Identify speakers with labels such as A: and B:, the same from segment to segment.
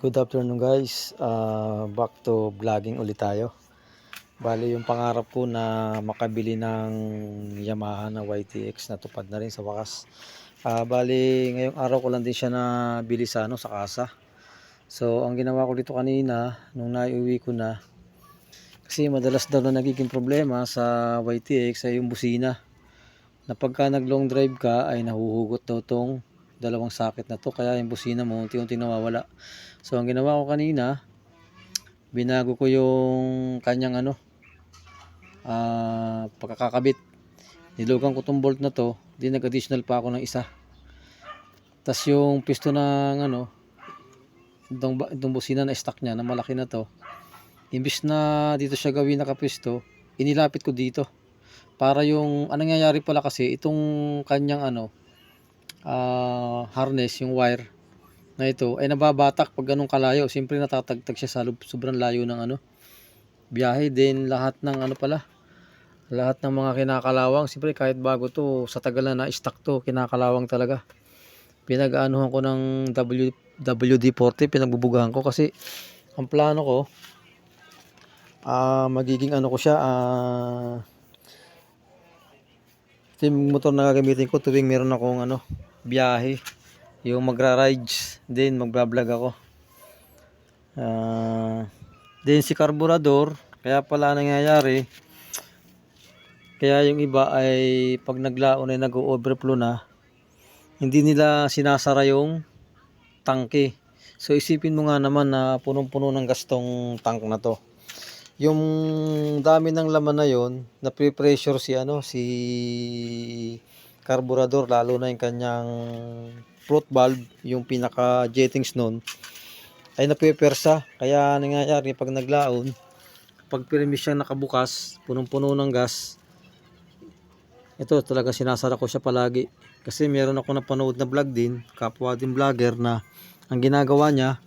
A: Good afternoon guys, back to vlogging ulit tayo. Bali yung pangarap ko na makabili ng Yamaha na YTX natupad na rin sa wakas. Bali ngayong araw ko lang din siya nabili sa kasa. So ang ginawa ko dito kanina nung naiuwi ko na, kasi madalas daw na nagiging problema sa YTX ay yung busina, na pagka nag long drive ka ay nahuhugot daw tong dalawang socket na to, kaya yung busina mo unti-unti nawawala. So ang ginawa ko kanina, binago ko yung kanyang pagkakabit. Nilugan ko tong bolt na to, di nag-additional pa ako ng isa. Tas yung piston ng itong busina na stock niya na malaki na to, imbis na dito siya gawin nakapisto, inilapit ko dito. Para yung anong nangyayari pala kasi itong kanyang harness, yung wire na ito ay nababatak pag ganun kalayo. Siyempre natatagtag siya sa sobrang layo ng biyahe. Din lahat ng lahat ng mga kinakalawang, siyempre kahit bago to, sa tagal na na-stock to, kinakalawang talaga. Pinag-aanuhan ko ng WD-40, pinagbubugahan ko kasi ang plano ko magiging ko siya, ito yung motor na gagamitin ko tuwing meron akong biyahe, yung magra-rides, din magba-vlog ako. Din si carburetor, kaya pala nangyayari, kaya yung iba ay pag naglaon ay nag-overflow na, hindi nila sinasara yung tangke. So isipin mo nga naman na punong-puno ng gastong tank na to. Yung dami ng laman na yon, na pre-pressure si carburetor, lalo na yung kanyang float valve, yung pinaka jettings nun ay napipersa. Kaya nangyayari pag naglaon, pag permis siyang nakabukas, punong-puno ng gas, ito talaga sinasara ko siya palagi. Kasi meron ako napanood na vlog din, kapwa din vlogger, na ang ginagawa niya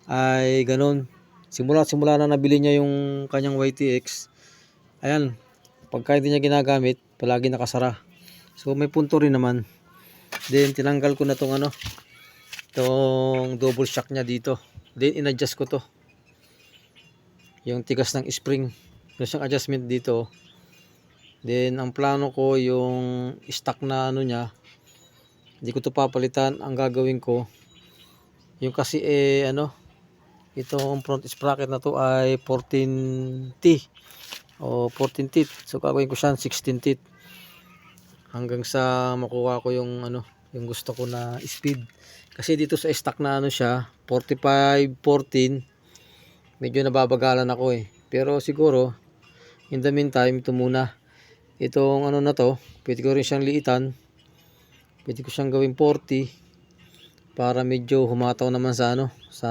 A: ay ganun. Simula na nabili niya yung kanyang YTX, ayan, pagka hindi niya ginagamit, palagi nakasara. So may punto rin naman. Then tinanggal ko na tong tong double shock niya dito. Then in-adjust ko to, yung tigas ng spring, yung siyang adjustment dito. Then ang plano ko yung stock na niya, hindi ko to papalitan. Ang gagawin ko, yung kasi itong front sprocket na to ay 14T o 14 teeth. So gagawin ko siya 16 teeth hanggang sa makuha ko yung yung gusto ko na speed. Kasi dito sa stock na siya 45 14, medyo nababagalan ako pero siguro in the meantime, ito muna, itong na to, pwede ko rin siyang liitan, pwede ko siyang gawing 40 para medyo humataw naman sa sa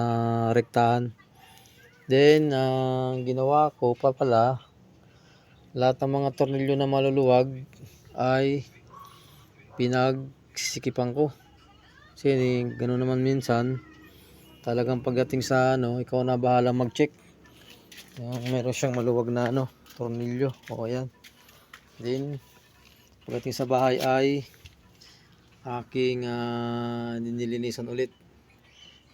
A: rektahan. Then ginawa ko pa pala, lahat ng mga tornilyo na maluluwag ay pinagsisikipan ko. Kasi ganoon naman minsan, talagang pagdating sa ikaw na bahala mag-check. Meron siyang maluwag na tornilyo. O ayan. Then pagdating sa bahay ay aking nilinisan ulit.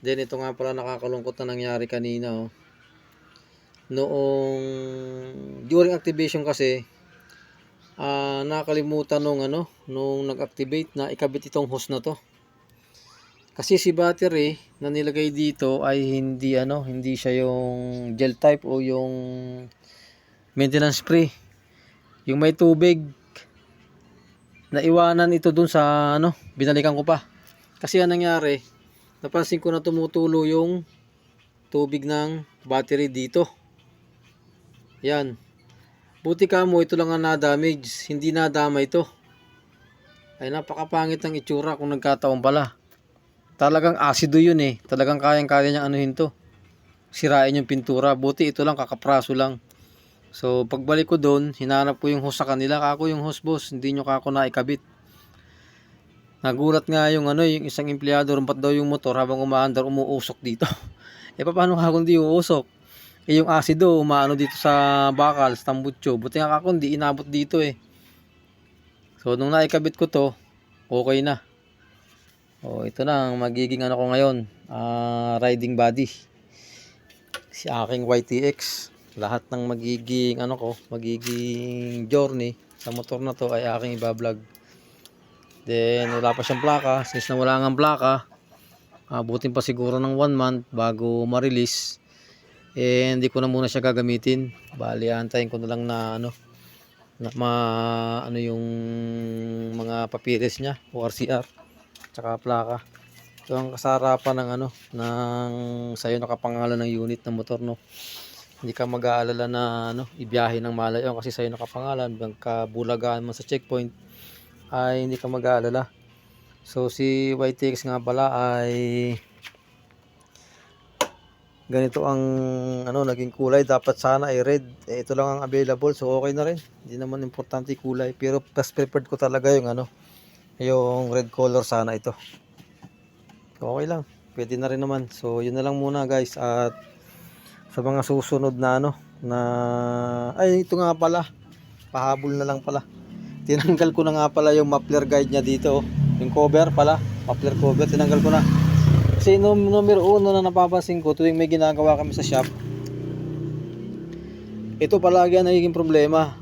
A: Then ito nga pala nakakalungkot na nangyari kanina. Noong during activation kasi, nakalimutan nung nag-activate na ikabit itong hose na to. Kasi si battery na nilagay dito ay hindi siya yung gel type o yung maintenance free. Yung may tubig, naiwanan ito dun sa binalikan ko pa. Kasi ang nangyari, napansin ko na tumutulo yung tubig ng battery dito. Yan. Buti ka mo, ito lang ang na-damage, hindi nadama ito. Ay napakapangit ng itsura kung nagkataon pala. Talagang asido yun Talagang kayang-kaya niyang anuhin to. Sirain yung pintura. Buti ito lang, kakapraso lang. So pagbalik ko doon, hinanap ko yung hose sa kanila. Kako yung hose boss, hindi nyo kako na ikabit. Nagulat nga yung yung isang empleyado, rumpat daw yung motor habang umaandar, umuusok dito. Paano kako hindi uusok? Yung asido umaano dito sa bakal, sa tambutso. Buti nga kako hindi inabot dito So nung naikabit ko to, okay na. O ito na ang magiging ano ko ngayon, riding body. Si aking YTX. Lahat ng magiging ano ko, magiging journey sa motor na to ay aking iba-vlog. Then wala pa siyang plaka, since na wala ngang plaka, abutin pa siguro ng 1 month bago ma-release. Eh hindi ko na muna siya gagamitin. Bali antayin ko na lang na ano ano yung mga papilis niya, ORCR, tsaka plaka. So ang kasarapan ng ano ng sayo nakapangalan ng unit ng motor, no. Hindi ka mag-aalala na ano ibiyahe ng malayo kasi sayo nakapangalan, pagkabulagaan mo sa checkpoint ay hindi ka mag-aalala. So si YTX nga pala ay ganito ang ano naging kulay, dapat sana ay red. Ito lang ang available, so okay na rin, hindi naman importante kulay, pero mas preferred ko talaga yung ano yung red color sana ito. Okay lang, pwede na rin naman. So yun na lang muna guys, at sa mga susunod na ano na ay ito nga pala, pahabol na lang pala, tinanggal ko na nga pala yung muffler guide niya dito, yung cover pala, muffler cover, tinanggal ko na. Kasi numero 1 na napapansin ko tuwing may ginagawa kami sa shop, ito palagi ang nagiging problema.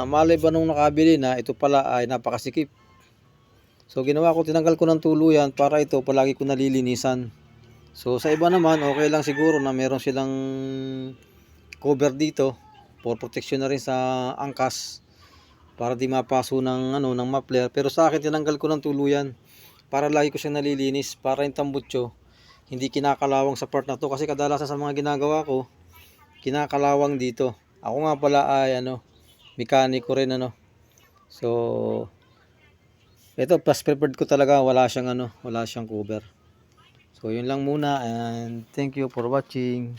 A: Malay ba nung nakabili na, ito pala ay napakasikip. So ginawa ko, tinanggal ko ng tuluyan para ito palagi ko nalilinisan. So sa iba naman okay lang siguro na meron silang cover dito for protection na rin sa angkas para di mapaso ng ano ng muffler. Pero sa akin tinanggal ko ng tuluyan para lagi ko siyang nalilinis, para yung tambutso hindi kinakalawang sa part na to, kasi kadalasan sa mga ginagawa ko kinakalawang dito. Ako nga pala ay ano mekaniko rin ano. So ito plus preferred ko talaga, wala siyang ano, wala siyang cover. So yun lang muna, and thank you for watching.